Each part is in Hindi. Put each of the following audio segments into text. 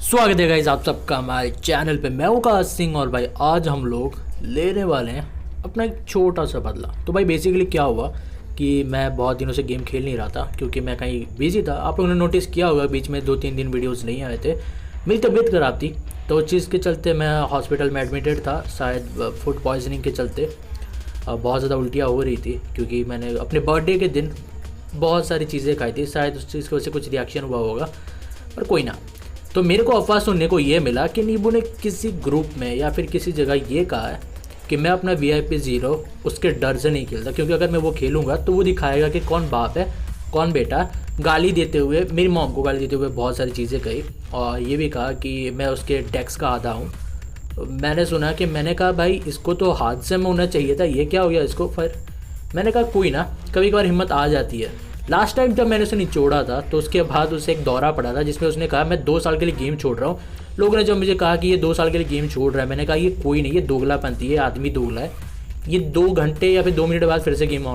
स्वागत है गाइस आप सबका हमारे चैनल पे। मैं हूं आकाश सिंह और भाई आज हम लोग लेने वाले हैं अपना एक छोटा सा बदला। तो भाई बेसिकली क्या हुआ कि मैं बहुत दिनों से गेम खेल नहीं रहा था क्योंकि मैं कहीं बिजी था। आप लोगों ने नोटिस किया होगा बीच में 2-3 दिन वीडियोस नहीं आए थे। मेरी तबीयत ख़राब थी तो उस चीज़ के चलते मैं हॉस्पिटल में एडमिटेड था, शायद फूड पॉइजनिंग के चलते। बहुत ज़्यादा उल्टियाँ हो रही थी क्योंकि मैंने अपने बर्थडे के दिन बहुत सारी चीज़ें खाई थी, शायद उस चीज़ की वजह से कुछ रिएक्शन हुआ होगा, पर कोई ना। तो मेरे को अफवाह सुनने को ये मिला कि नींबू ने किसी ग्रुप में या फिर किसी जगह ये कहा है कि मैं अपना VIP 0 उसके डर से नहीं खेलता, क्योंकि अगर मैं वो खेलूँगा तो वो दिखाएगा कि कौन बाप है कौन बेटा। गाली देते हुए, मेरी मॉम को गाली देते हुए बहुत सारी चीज़ें कही और ये भी कहा कि मैं उसके टैक्स का आधा हूँ। तो मैंने सुना कि मैंने कहा भाई इसको तो हादसे में होना चाहिए था, ये क्या हो गया इसको। फिर मैंने कहा कोई ना, कभी कभार हिम्मत आ जाती है। लास्ट टाइम जब मैंने उसे निचोड़ा था तो उसके बाद उसे एक दौरा पड़ा था जिसमें उसने कहा मैं 2 साल के लिए गेम छोड़ रहा हूँ। लोगों ने जब मुझे कहा कि ये 2 साल के लिए गेम छोड़ रहा है, मैंने कहा ये कोई नहीं, ये दोगलापंती है, आदमी दोगला है। ये 2 घंटे या फिर 2 मिनट बाद फिर से गेम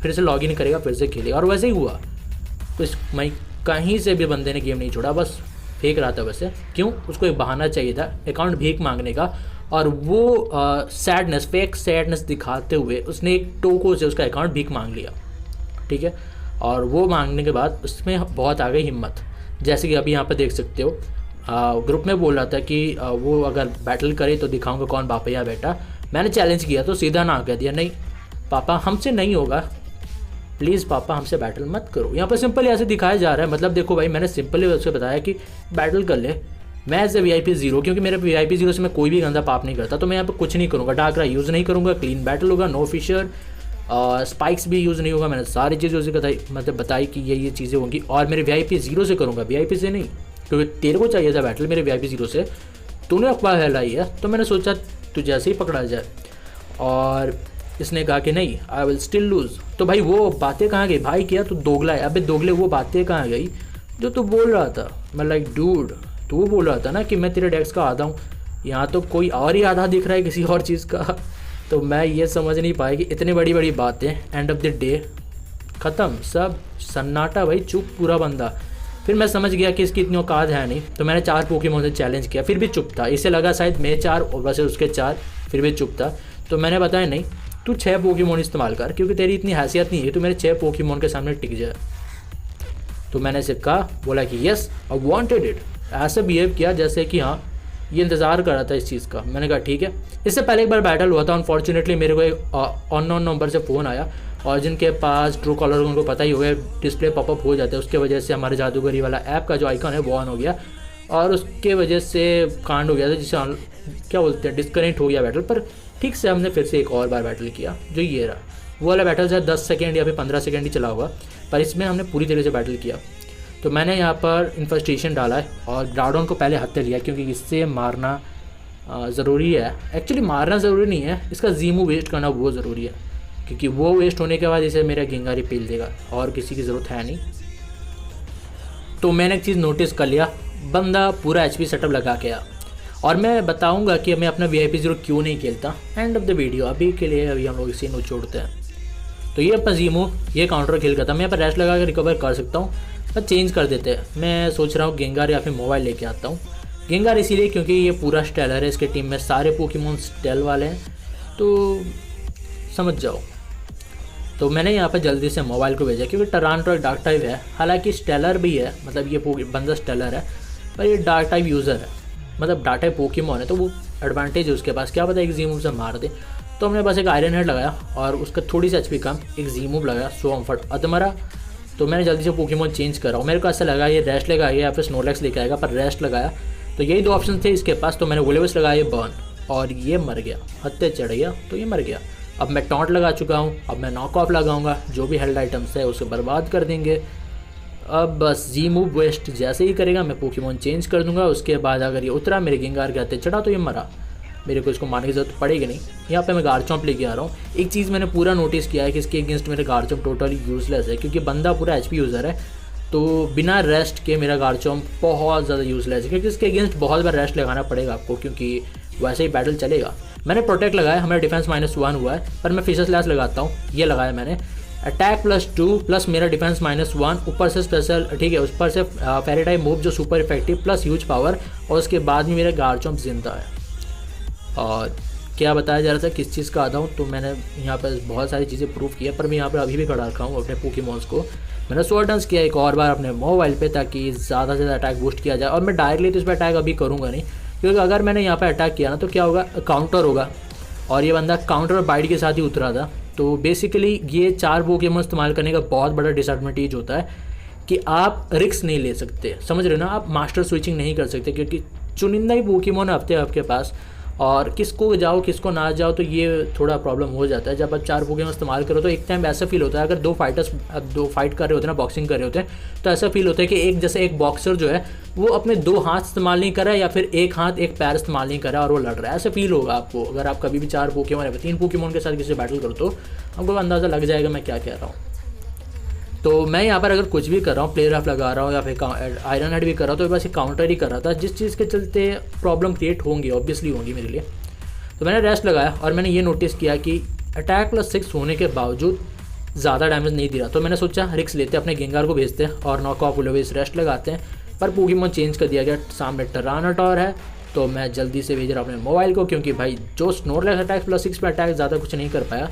फिर से लॉगिन करेगा, फिर से खेलेगा। और वैसे ही हुआ। तो मैं कहीं से भी बंदे ने गेम नहीं छोड़ा, बस फेंक रहा था। वैसे क्यों, उसको एक बहाना चाहिए था अकाउंट भीख मांगने का, और वो सैडनेस, फेक सैडनेस दिखाते हुए उसने एक टोको से उसका अकाउंट भीख मांग लिया, ठीक है। और वो मांगने के बाद उसमें बहुत आ गई हिम्मत। जैसे कि अभी यहाँ पर देख सकते हो, ग्रुप में बोल रहा था कि वो अगर बैटल करे तो दिखाऊंगा कौन बाप है या बेटा। मैंने चैलेंज किया तो सीधा ना कह दिया, नहीं पापा हमसे नहीं होगा, प्लीज़ पापा हमसे बैटल मत करो। यहाँ पर सिंपल ऐसे दिखाया जा रहा है। मतलब देखो भाई, मैंने सिंपली उससे बताया कि बैटल कर ले, मैं एज ए VIP 0, क्योंकि मेरे VIP 0 से मैं कोई भी गंदा पाप नहीं करता, तो मैं यहाँ पर कुछ नहीं करूँगा। डार्क यूज़ नहीं करूँगा, क्लीन बैटल होगा, नो फिशर, स्पाइक्स भी यूज़ नहीं होगा। मैंने सारी चीज़ें उसे बताई कि ये चीज़ें होंगी, और मेरे VIP 0 से करूँगा, VIP से नहीं, क्योंकि तेरे को चाहिए था बैटल मेरे VIP 0 से, तूने अखबार फैलाई है तो मैंने सोचा तू जैसे ही पकड़ा जाए। और इसने कहा कि नहीं, आई विल स्टिल लूज़। तो भाई वो बातें कहाँ गई भाई, किया तू दोगला है। अबे दोगले, वो बातें कहाँ गई जो तू बोल रहा था। मैं लाइक डूड, तू बोल रहा था ना कि मैं तेरे डेस्क का आधा हूँ, यहाँ तो कोई और ही आधा दिख रहा है किसी और चीज़ का। तो मैं ये समझ नहीं पाया कि इतनी बड़ी बड़ी बातें, एंड ऑफ द डे ख़त्म, सब सन्नाटा भाई, चुप पूरा बंदा। फिर मैं समझ गया कि इसकी इतनी औकात है नहीं, तो मैंने 4 पोकेमॉन से चैलेंज किया, फिर भी चुप था। इसे लगा शायद मैं 4 और वैसे उसके 4, फिर भी चुप था। तो मैंने बताया नहीं, तू 6 पोकेमॉन इस्तेमाल कर, क्योंकि तेरी इतनी हैसियत नहीं है तो मेरे 6 पोकेमॉन के सामने टिक जाए। तो मैंने इसे कहा, बोला कि यस आई वांटेड इट, ऐसे बिहेव किया जैसे कि हाँ ये इंतज़ार कर रहा था इस चीज़ का। मैंने कहा ठीक है। इससे पहले एक बार बैटल हुआ था, अनफॉर्चुनेटली मेरे को एक अननोन नंबर से फ़ोन आया, और जिनके पास ट्रू कॉलर उनको पता ही होगा डिस्प्ले पॉपअप हो जाता है, उसके वजह से हमारे जादूगरी वाला ऐप का जो आइकन है वो ऑन हो गया, और उसके वजह से कांड हो गया था, जिसे क्या बोलते हैं, डिस्कनेक्ट हो गया बैटल। पर ठीक से हमने फिर से एक और बार बैटल किया, जो ये रहा। वो वाला बैटल शायद 10 सेकेंड या फिर 15 सेकेंड ही चला होगा, पर इसमें हमने पूरी तरह से बैटल किया। तो मैंने यहाँ पर इन्फेस्टेशन डाला है और ग्राउडन को पहले हत्या लिया, क्योंकि इससे मारना ज़रूरी है। एक्चुअली मारना ज़रूरी नहीं है, इसका जीमू वेस्ट करना वो ज़रूरी है, क्योंकि वो वेस्ट होने के बाद इसे मेरा गिंगारी पील देगा, और किसी की ज़रूरत है नहीं। तो मैंने एक चीज़ नोटिस कर लिया, बंदा पूरा HP सेटअप लगा के आया, और मैं बताऊँगा कि मैं अपना VIP 0 क्यों नहीं खेलता एंड ऑफ द वीडियो। अभी के लिए अभी हम लोग इसी नोट छोड़ते हैं। तो ये अपना जीमू, ये काउंटर खेल करता, मैं यहाँ पर रेस्ट लगा कर रिकवर कर सकता हूँ, पर चेंज कर देते हैं। मैं सोच रहा हूँ गेंगार या फिर मोबाइल लेके आता हूँ। गेंगार इसीलिए क्योंकि ये पूरा स्टेलर है, इसके टीम में सारे पोकेमॉन स्टेल वाले हैं, तो समझ जाओ। तो मैंने यहाँ पर जल्दी से मोबाइल को भेजा, क्योंकि टरांटो एक डार्क टाइप है, हालांकि स्टेलर भी है, मतलब ये बंदा स्टेलर है पर ये डार्क टाइप यूज़र है, मतलब डार्क टाइप पोकेमॉन है, तो वो एडवांटेज है उसके पास, क्या पता एक जीमूव से मार दे। तो हमने बस एक आयरन हेड लगाया और उसका थोड़ी सी HP कम, एक जीमूव लगाया, सोमफट अदमरा। तो मैंने जल्दी से पोकेमॉन चेंज करा हूँ। मेरे को ऐसा लगा ये रेस्ट लेगा या फिर स्नोलैक्स लेके आएगा, पर रेस्ट लगाया तो यही 2 ऑप्शन थे इसके पास। तो मैंने वोलेवस लगाया, ये बर्न, और ये मर गया, हत्ते चढ़ गया, तो ये मर गया। अब मैं टॉन्ट लगा चुका हूँ, अब मैं नॉक ऑफ लगाऊंगा, जो भी हेल्थ आइटम्स है उसे बर्बाद कर देंगे। अब बस जी मूव वेस्ट जैसे ही करेगा मैं पोकेमॉन चेंज कर दूंगा। उसके बाद अगर ये उतरा मेरे गिंगार के हत्ते चढ़ा तो ये मरा, मेरे को इसको मारने की ज़रूरत पड़ेगी नहीं। यहाँ पे मैं गार्चॉम्प लेके आ रहा हूँ। एक चीज़ मैंने पूरा नोटिस किया है कि इसके अगेंस्ट मेरे गार्चॉम्प टोटली यूज़लेस है, क्योंकि बंदा पूरा HP यूज़र है, तो बिना रेस्ट के मेरा गार्चॉम्प बहुत ज़्यादा यूज़लेस है, क्योंकि इसके अगेंस्ट बहुत बार रेस्ट लगाना पड़ेगा आपको, क्योंकि वैसे ही बैटल चलेगा। मैंने प्रोटेक्ट लगाया, हमारा डिफेंस -1 हुआ है, पर मैं फिशर स्लैश लगाता हूँ, ये लगाया मैंने, अटैक +2 प्लस मेरा डिफेंस -1, ऊपर से स्पेशल, ठीक है, उस पर से फेरी टाइप मूव जो super effective plus huge power, और उसके बाद में मेरा गार्चम्प जिंदा है। और क्या बताया जा रहा था किस चीज़ का आता हूँ, तो मैंने यहाँ पर बहुत सारी चीज़ें प्रूव किया, पर मैं यहाँ पर अभी भी खड़ा रखा हूँ अपने पोकेमॉन्स को। मैंने स्वॉर्ड डांस किया एक और बार अपने मोबाइल पे, ताकि ज़्यादा से ज़्यादा अटैक बूस्ट किया जाए। और मैं डायरेक्टली तो इस पर अटैक अभी करूँगा नहीं, क्योंकि अगर मैंने यहाँ पर अटैक किया ना तो क्या होगा, काउंटर होगा, और ये बंदा काउंटर और बाइट के साथ ही उतरा था। तो बेसिकली ये 4 पोकेमॉन इस्तेमाल करने का बहुत बड़ा डिसएडवांटेज होता है कि आप रिस्क नहीं ले सकते, समझ रहे हो ना, आप मास्टर स्विचिंग नहीं कर सकते, क्योंकि चुनिंदा ही पोकेमॉन हफ्ते आपके पास, और किसको जाओ किसको ना जाओ, तो ये थोड़ा प्रॉब्लम हो जाता है। जब आप 4 पोकेमॉन इस्तेमाल करो तो एक टाइम ऐसा फील होता है, अगर 2 फाइटर्स दो फाइट कर रहे होते हैं ना, बॉक्सिंग कर रहे होते हैं, तो ऐसा फील होता है कि एक जैसे एक बॉक्सर जो है वो अपने 2 हाथ इस्तेमाल नहीं कर रहा है, या फिर एक हाथ एक पैर इस्तेमाल नहीं कर रहा है और वो लड़ रहा है, ऐसा फील होगा आपको। अगर आप कभी भी 4 पोकेमॉन या 3 पोकेमॉन के साथ किसी बैटल करो तो आपको अंदाज़ा लग जाएगा मैं क्या कह रहा हूँ। तो मैं यहाँ पर अगर कुछ भी कर रहा हूँ, प्लेयर ऑफ लगा रहा हूँ या फिर आयरन हेड भी कर रहा हूँ, तो बस एक काउंटर ही कर रहा था, जिस चीज़ के चलते प्रॉब्लम क्रिएट होंगी, ऑब्वियसली होंगी मेरे लिए। तो मैंने रेस्ट लगाया और मैंने ये नोटिस किया कि अटैक +6 होने के बावजूद ज़्यादा डैमेज नहीं दे रहा। तो मैंने सोचा रिक्स लेते हैं, अपने गेंगार को भेजते हैं और नॉक ऑफ उलवेस रेस्ट लगाते हैं। पर पोकेमॉन चेंज कर दिया गया, सामने टरानाटॉर है, तो मैं जल्दी से भेज रहा अपने मोबाइल को, क्योंकि भाई जो स्नोरलैक्स अटैक +6 पे अटैक ज़्यादा कुछ नहीं कर पाया,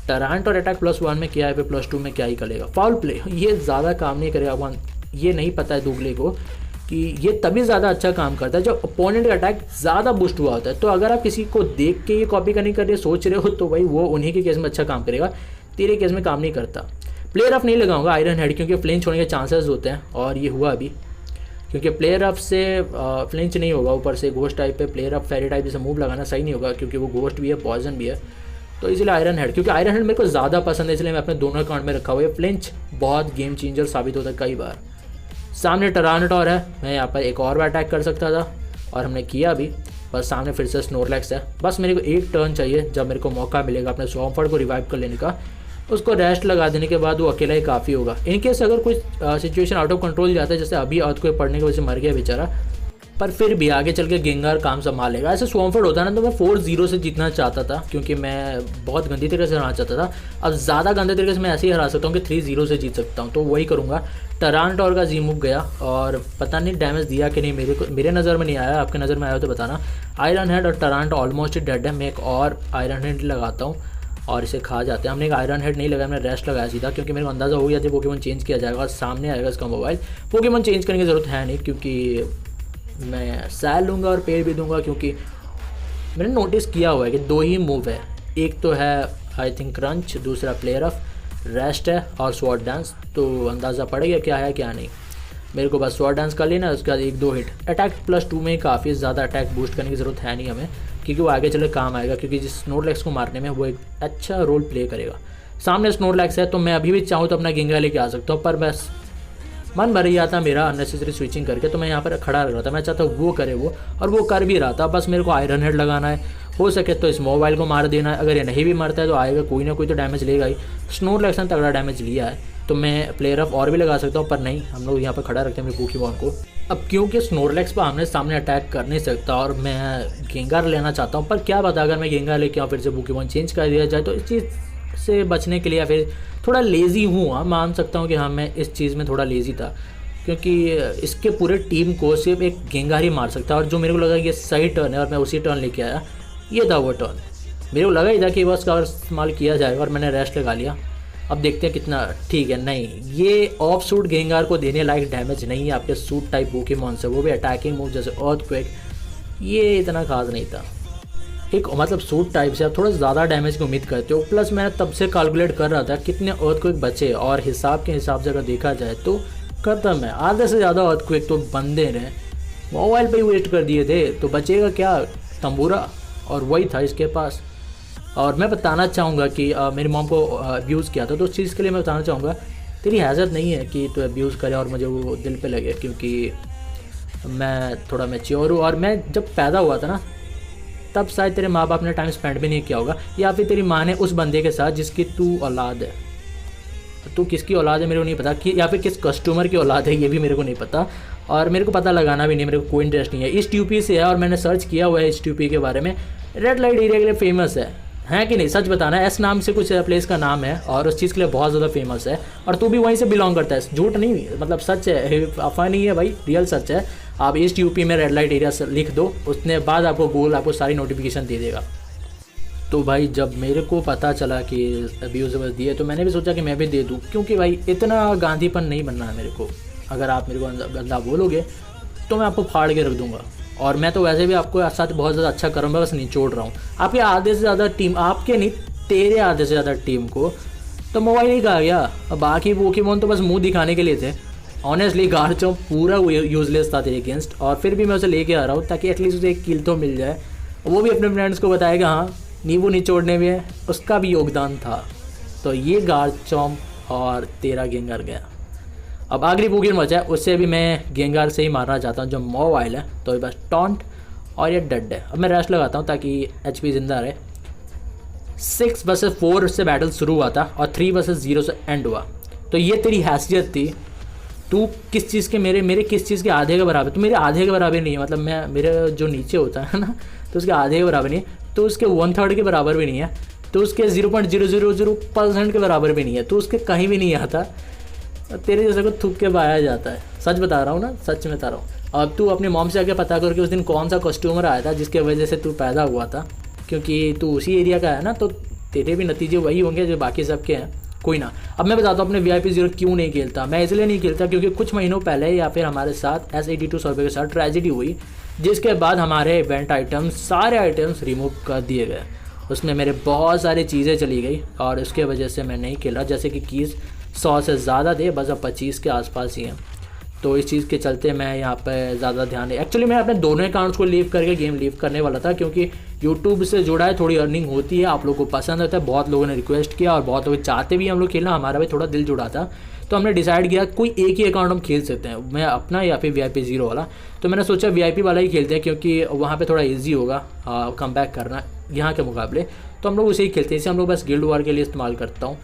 टरानाटॉर अटैक +1 में क्या है, फिर +2 में क्या ही करेगा। फाउल प्ले ये ज़्यादा काम नहीं करेगा, ये नहीं पता है दूगले को कि ये तभी ज़्यादा अच्छा काम करता है जब अपोनेंट का अटैक ज़्यादा बूस्ट हुआ होता है। तो अगर आप किसी को देख के ये कॉपी करने के लिए सोच रहे हो तो भाई वो उन्हीं के केस में अच्छा काम करेगा, तेरे केस में काम नहीं करता। प्लेयर ऑफ नहीं लगाऊंगा आयरन हेड, क्योंकि फ्लिंच होने के चांसेस होते हैं, और ये हुआ अभी, क्योंकि प्लेयर ऑफ से फ्लिंच नहीं होगा। ऊपर से घोस्ट टाइप पे प्लेयर ऑफ फेरी टाइप जैसे मूव लगाना सही नहीं होगा, क्योंकि वो घोस्ट भी है, पॉइजन भी है। तो इसलिए आयरन हेड, क्योंकि आयरन हेड मेरे को ज़्यादा पसंद है, इसलिए मैं अपने दोनों अकाउंट में रखा हुआ है। फ्लिंच बहुत गेम चेंजर साबित होता है कई बार। सामने टरानाटॉर है, मैं यहाँ पर एक और बार अटैक कर सकता था और हमने किया भी, पर सामने फिर से स्नोरलैक्स है। बस मेरे को एक टर्न चाहिए, जब मेरे को मौका मिलेगा अपने स्वॉम्फर्ड को रिवाइव कर लेने का, उसको रेस्ट लगा देने के बाद वो अकेला ही काफ़ी होगा। इनकेस अगर कोई सिचुएशन आउट ऑफ कंट्रोल जाता है, जैसे अभी अर्थक्वेक पड़ने की वजह से मर गया बेचारा, पर फिर भी आगे चल के गेंगार काम संभालेगा। ऐसे स्वॉम्फर्ड होता है ना, तो मैं 4-0 से जीतना चाहता था, क्योंकि मैं बहुत गंदी तरीके से हराना चाहता था। अब ज़्यादा गंदे तरीके से मैं ऐसे ही हरा सकता हूँ कि 3-0 से जीत सकता हूँ, तो वही करूँगा। टरानाटॉर का जी मूव गया और पता नहीं डैमेज दिया कि नहीं, मेरे नज़र में नहीं आया, आपके नज़र में आया तो बताना। आयरन हेड और टरानाटॉर ऑलमोस्ट डेड है, मैं एक और आयरन हेड लगाता हूँ और इसे खा जाते हैं। हमने एक आयरन हेड नहीं लगाया, मैंने रेस्ट लगाया सीधा, क्योंकि मेरे को अंदाज़ा हो गया था पोकेमॉन चेंज किया जाएगा और सामने आएगा इसका मोबाइल। पोकेमॉन चेंज करने की ज़रूरत है नहीं, क्योंकि मैं सैल लूँगा और पेड़ भी दूंगा, क्योंकि मैंने नोटिस किया हुआ है कि 2 ही मूव है, एक तो है आई थिंक क्रंच, दूसरा प्लेयर ऑफ, रेस्ट है और स्वॉर्ड डांस। तो अंदाज़ा पड़ गया क्या है क्या नहीं। मेरे को बस स्वॉर्ड डांस कर लेना, उसके बाद 1-2 हिट। अटैक +2 में काफ़ी ज़्यादा अटैक बूस्ट करने की ज़रूरत है नहीं हमें, क्योंकि वो आगे चले काम आएगा, क्योंकि जिस स्नोरलैक्स को मारने में वो एक अच्छा रोल प्ले करेगा। सामने स्नोरलैक्स है, तो मैं अभी भी चाहूँ तो अपना गेंगा लेके आ सकता हूँ, पर बस मन भर गया था मेरा अननेसेसरी स्विचिंग करके, तो मैं यहाँ पर खड़ा रह रहा था। मैं चाहता हूँ वो करे वो, और वो कर भी रहा था। बस मेरे को आयरन हेड लगाना है, हो सके तो इस मोबाइल को मार देना है। अगर ये नहीं भी मरता है तो आएगा कोई ना कोई तो डैमेज लेगा ही। स्नोरलैक्स ने तगड़ा डैमेज लिया है, तो मैं प्लेयर ऑफ और भी लगा सकता हूँ, पर नहीं, हम लोग यहाँ पर खड़ा रखते हैं अपने पोकेमॉन को। अब क्योंकि स्नोरलैक्स पर आमने सामने अटैक कर नहीं सकता और मैं गेंगार लेना चाहता हूँ, पर क्या पता अगर मैं गेंगार लेके आऊँ फिर से पोकेमॉन चेंज कर दिया जाए, तो इस चीज़ से बचने के लिए फिर थोड़ा लेज़ी हूँ। हाँ, मान सकता हूँ कि हाँ मैं इस चीज़ में थोड़ा लेज़ी था, क्योंकि इसके पूरे टीम को सिर्फ एक गेंगार ही मार सकता है, और जो मेरे को लगा कि ये सही टर्न है और मैं उसी टर्न लेके आया, ये था वो टर्न। मेरे को लगा ही था कि बस का इस्तेमाल किया जाएगा, और मैंने रेस्ट लगा लिया। अब देखते हैं कितना ठीक है। नहीं, ये ऑफ सूट गेंगार को देने लायक डैमेज नहीं है आपके सूट टाइप पोकेमॉन से, वो भी अटैकिंग मूव जैसे अर्थक्वेक, ये इतना खास नहीं था। एक मतलब सूट टाइप से आप थोड़ा ज़्यादा डैमेज की उम्मीद करते हो। प्लस मैं तब से कैलकुलेट कर रहा था कितने अर्थक्वेक बचे, और हिसाब के हिसाब से अगर देखा जाए तो खत्म है। आधे से ज़्यादा अर्थक्वेक तो बंदे ने मोबाइल पे ही वेस्ट कर दिए थे, तो बचेगा क्या, तंबूरा, और वही था इसके पास। और मैं बताना चाहूँगा कि मेरी मॉम को अब्यूज़ किया था, तो उस चीज़ के लिए मैं बताना चाहूँगा तेरी हैज़त नहीं है कि तू अब्यूज़ करे और मुझे वो दिल पे लगे, क्योंकि मैं थोड़ा मैच्योर हूँ। और मैं जब पैदा हुआ था ना, तब शायद तेरे माँ बाप ने टाइम स्पेंड भी नहीं किया होगा, या फिर तेरी माँ ने उस बंदे के साथ जिसकी तू औलाद है। तो किसकी औलाद है मेरे को नहीं पता, कि या फिर किस कस्टमर की औलाद है ये भी मेरे को नहीं पता, और मेरे को पता लगाना भी नहीं, मेरे को कोई इंटरेस्ट नहीं है। इस टीपी से है और मैंने सर्च किया हुआ है इस टीपी के बारे में, रेड लाइट एरिया के लिए फेमस है। है कि नहीं, सच बताना। एस नाम से कुछ प्लेस का नाम है और उस चीज़ के लिए बहुत ज़्यादा फेमस है, और तू भी वहीं से बिलोंग करता है। झूठ नहीं, मतलब सच है, अफवाह नहीं है भाई, रियल सच है। आप ईस्ट यूपी में रेड लाइट एरिया लिख दो, उसने बाद आपको गूगल आपको सारी नोटिफिकेशन दे देगा। तो भाई जब मेरे को पता चला कि अब्यूज़र्स दिए तो मैंने भी सोचा कि मैं भी दे दूँ, क्योंकि भाई इतना गांधीपन नहीं बनना है मेरे को। अगर आप मेरे को गंदा बोलोगे तो मैं आपको फाड़ के रख दूँगा। और मैं तो वैसे भी आपको साथ बहुत ज़्यादा अच्छा करूँगा, बस निचोड़ रहा हूँ। आपके आधे से ज़्यादा टीम, आपके नहीं तेरे आधे से ज़्यादा टीम को तो मोबाइल ही कहा गया। अब बाकी पोकेमॉन तो बस मुंह दिखाने के लिए थे। ऑनेस्टली गार्चम्प पूरा यूजलेस था तेरे अगेंस्ट, और फिर भी मैं उसे लेके आ रहा हूँ ताकि एटलीस्ट उसे एक किल तो मिल जाए। वो भी अपने फ्रेंड्स को बताएगा हाँ नींबू निचोड़ने में उसका भी योगदान था। तो ये गार्चम्प और तेरा गेंगार गया। अब आखिरी पोकेमॉन बचा है, उससे भी मैं गेंगार से ही मारना चाहता हूँ जो मोबाइल है। तो ये बस टॉन्ट और ये डेड है। अब मैं रश लगाता हूँ ताकि एचपी जिंदा रहे। 6 वर्सेस 4 से बैटल शुरू हुआ था और 3 वर्सेस 0 से एंड हुआ। तो ये तेरी हैसियत थी। तू किस चीज़ के मेरे किस चीज़ के आधे के बराबर, तो मेरे आधे के बराबर नहीं है, मतलब मैं मेरे जो नीचे होता है ना तो उसके आधे के बराबर नहीं है, तो उसके 1/3 के बराबर भी नहीं है, तो उसके 0.000% के बराबर भी नहीं है, तो उसके कहीं भी नहीं आता। तेरे जैसे को थूक के पाया जाता है। सच बता रहा हूँ ना, सच में बता रहा हूँ। अब तू अपनी मॉम से आके पता कर कि उस दिन कौन सा कस्टमर आया था जिसके वजह से तू पैदा हुआ था, क्योंकि तू उसी एरिया का है ना, तो तेरे भी नतीजे वही होंगे जो बाकी सबके हैं। कोई ना, अब मैं बताता हूँ अपने VIP 0 क्यों नहीं खेलता। मैं इसलिए नहीं खेलता क्योंकि कुछ महीनों पहले या फिर हमारे साथ S82 सर्वे के साथ ट्रेजिडी हुई, जिसके बाद हमारे इवेंट आइटम्स सारे आइटम्स रिमूव कर दिए गए। उसमें मेरे बहुत सारी चीज़ें चली गई और उसके वजह से मैं नहीं खेला। जैसे कि कीज़ 100 से ज़्यादा थे, बस अब 25 के आसपास ही हैं। तो इस चीज़ के चलते मैं यहाँ पे ज़्यादा ध्यान नहीं, एक्चुअली मैं अपने दोनों अकाउंट्स को लीव करके गेम लीव करने वाला था, क्योंकि यूट्यूब से जुड़ा है, थोड़ी अर्निंग होती है, आप लोगों को पसंद आता है, बहुत लोगों ने रिक्वेस्ट किया और बहुत लोग चाहते भी हम लोग खेलना, हमारा भी थोड़ा दिल जुड़ा था। तो हमने डिसाइड किया कोई एक ही अकाउंट हम खेल सकते हैं, मैं अपना या फिर VIP 0 वाला। तो मैंने सोचा VIP वाला ही खेलते हैं, क्योंकि वहाँ पे थोड़ा इजी होगा कम बैक करना यहाँ के मुकाबले। तो हम लोग उसे ही खेलते हैं, इसे हम लोग बस गिल्ड वॉर के लिए इस्तेमाल करता हूँ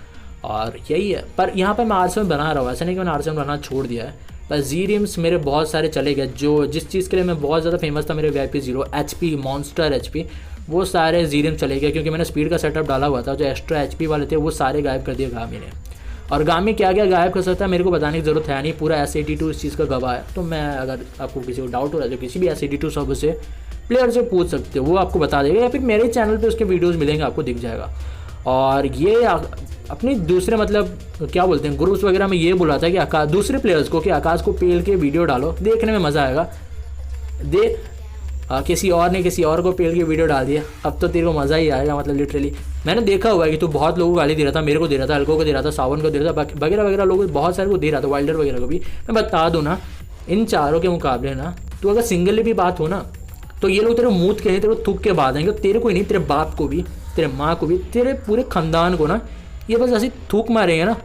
और यही है। पर यहाँ पर मैं आर्सेनल बना रहा हूँ, ऐसा नहीं कि मैंने आर्सेनल बनाना छोड़ दिया है। बस जीरियम्स मेरे बहुत सारे चले गए, जो जिस चीज़ के लिए मैं बहुत ज़्यादा फेमस था, मेरे VIP 0 HP मॉन्स्टर HP, वो सारे जीरियम चले गए, क्योंकि मैंने स्पीड का सेटअप डाला हुआ था। जो एक्स्ट्रा HP वाले थे वो सारे गायब कर दिए गामी ने। और गामी क्या क्या गायब कर सकता है मेरे को बताने की ज़रूरत है नहीं, पूरा S82 इस चीज़ का गवाह है। तो मैं, अगर आपको किसी को डाउट हो रहा है, जो किसी भी S82 सर्वर से प्लेयर से पूछ सकते हो, वो आपको बता देगा, या फिर मेरे चैनल पे उसके वीडियोस मिलेंगे, आपको दिख जाएगा। और ये अपनी दूसरे, मतलब क्या बोलते हैं, ग्रुप्स वगैरह में ये बोला था कि दूसरे प्लेयर्स को कि आकाश को पेल के वीडियो डालो, देखने में मज़ा आएगा। किसी और ने किसी और को पेल के वीडियो डाल दिया, अब तो तेरे को मज़ा ही आएगा। मतलब लिटरली मैंने देखा हुआ है कि तू बहुत लोगों को गाली दे रहा था, मेरे को दे रहा था, अलको को दे रहा था, सावन को दे रहा था, वगैरह वगैरह लोगों बहुत सारे को दे रहा था, वाइल्डर वगैरह को भी। मैं बता दूँ ना, इन चारों के मुकाबले ना, तो अगर सिंगल भी बात हो ना, तो ये लोग तेरे मूत के हैं, तेरे को थूक के बाद आएंगे। तेरे को ही नहीं, तेरे बाप को भी, तेरे माँ को भी, तेरे पूरे खानदान को ना, ये बस ऐसी थूक मारेंगे ना।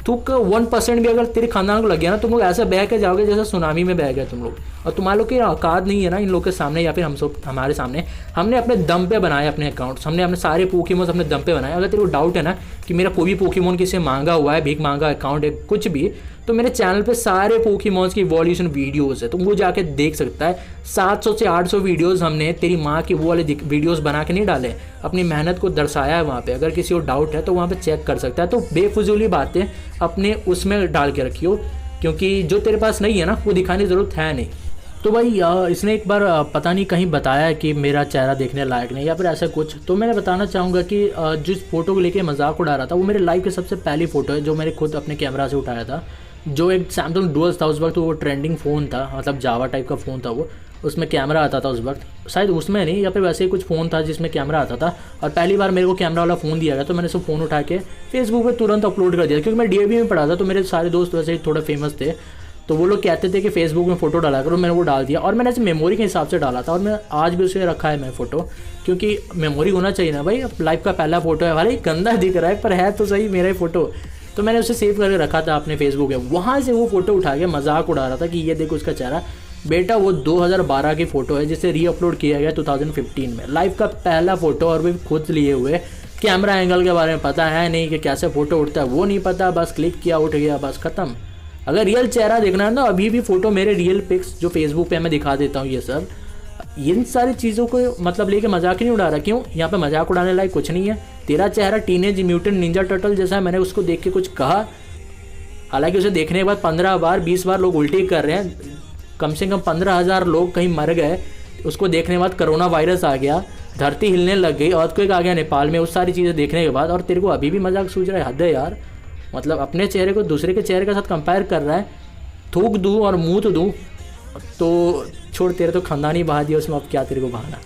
थूक 1% भी अगर तेरे खानदान को लग गया ना, तुम लोग ऐसा बह के जाओगे जैसे सुनामी में बह गए तुम लोग। और तुम्हारे लोग की औकात नहीं है ना इन लोग के सामने, या फिर हम सब हमारे सामने। हमने अपने दम पे बनाए अपने अकाउंट्स, हमने अपने सारे पोकेमॉन अपने दम पे बनाए। अगर तेरे को डाउट है ना कि मेरा कोई भी पोकेमॉन किसी मांगा हुआ है, भीख मांगा अकाउंट है, कुछ भी, तो मेरे चैनल पे सारे पोकेमॉन्स की इवोल्यूशन वीडियोस है, तुम वो जाके देख सकता है। 700 से 800 वीडियोस हमने तेरी माँ की वो वाले वीडियोस बना के नहीं डाले, अपनी मेहनत को दर्शाया है वहाँ पे। अगर किसी को डाउट है तो वहाँ पे चेक कर सकता है। तो बेफजूली बातें अपने उसमें डाल के रखियो, क्योंकि जो तेरे पास नहीं है ना, वो दिखाने की ज़रूरत है नहीं। तो भाई इसने एक बार पता नहीं कहीं बताया कि मेरा चेहरा देखने लायक नहीं, या फिर ऐसा कुछ। तो मैंने बताना चाहूँगा कि जिस फोटो को लेके मजाक उड़ा रहा था, वो मेरे लाइफ की सबसे पहली फ़ोटो है, जो मैंने खुद अपने कैमरा से उठाया था। जो एक सैमसंग डुअल्स था उस वक्त, वो ट्रेंडिंग फ़ोन था, मतलब जावा टाइप का फ़ोन था वो, उसमें कैमरा आता था उस वक्त, शायद उसमें नहीं, या फिर वैसे ही कुछ फ़ोन था जिसमें कैमरा आता था। और पहली बार मेरे को कैमरा वाला फ़ोन दिया गया, तो मैंने सब फ़ोन उठा के फेसबुक पे तुरंत अपलोड कर दिया, क्योंकि मैं DAV में पढ़ा था, तो मेरे सारे दोस्त वैसे ही थोड़े फेमस थे, तो वो लोग कहते थे कि फेसबुक में फ़ोटो डाला करो। मैंने वो डाल दिया, और मैंने ऐसे मेमोरी के हिसाब से डाला था, और मैं आज भी उसे रखा है मैं फ़ोटो, क्योंकि मेमोरी होना चाहिए ना भाई। लाइफ का पहला फ़ोटो है, भाई गंदा दिख रहा है पर है तो सही मेरा ही फ़ोटो। तो मैंने उसे सेव करके रखा था अपने फेसबुक पे, वहाँ से वो फ़ोटो उठा के मजाक उड़ा रहा था कि ये देखो उसका चेहरा। बेटा वो 2012 की फ़ोटो है, जिसे रीअपलोड किया गया 2015 में, लाइफ का पहला फ़ोटो, और भी खुद लिए हुए। कैमरा एंगल के बारे में पता है नहीं कि कैसे फ़ोटो उठता है, वो नहीं पता, बस क्लिक किया उठ गया, बस ख़त्म। अगर रियल चेहरा देखना है ना, अभी भी फ़ोटो मेरे रियल पिक्स जो फेसबुक पे मैं दिखा देता हूँ, ये सब इन सारी चीज़ों को मतलब लेके मजाक नहीं उड़ा रहा। क्यों? यहाँ पे मजाक उड़ाने लायक कुछ नहीं है। तेरा चेहरा टीनेज म्यूटेंट निंजा टर्टल जैसा है, मैंने उसको देख के कुछ कहा? हालांकि उसे देखने के बाद 15 बार 20 बार लोग उल्टी कर रहे हैं, कम से कम 15,000 लोग कहीं मर गए। उसको देखने के बाद कोरोना वायरस आ गया, धरती हिलने लग गई, अर्थक्वेक आ गया नेपाल में, उस सारी चीज़ें देखने के बाद, और तेरे को अभी भी मजाक सूझ रहा है? हद है यार। मतलब अपने चेहरे को दूसरे के चेहरे के साथ कंपेयर कर रहा है। थूक दूँ और मुँह तो दूँ तो छोड़, तेरे तो खानदानी बहा दिया उसमें, अब क्या तेरे को बहाना।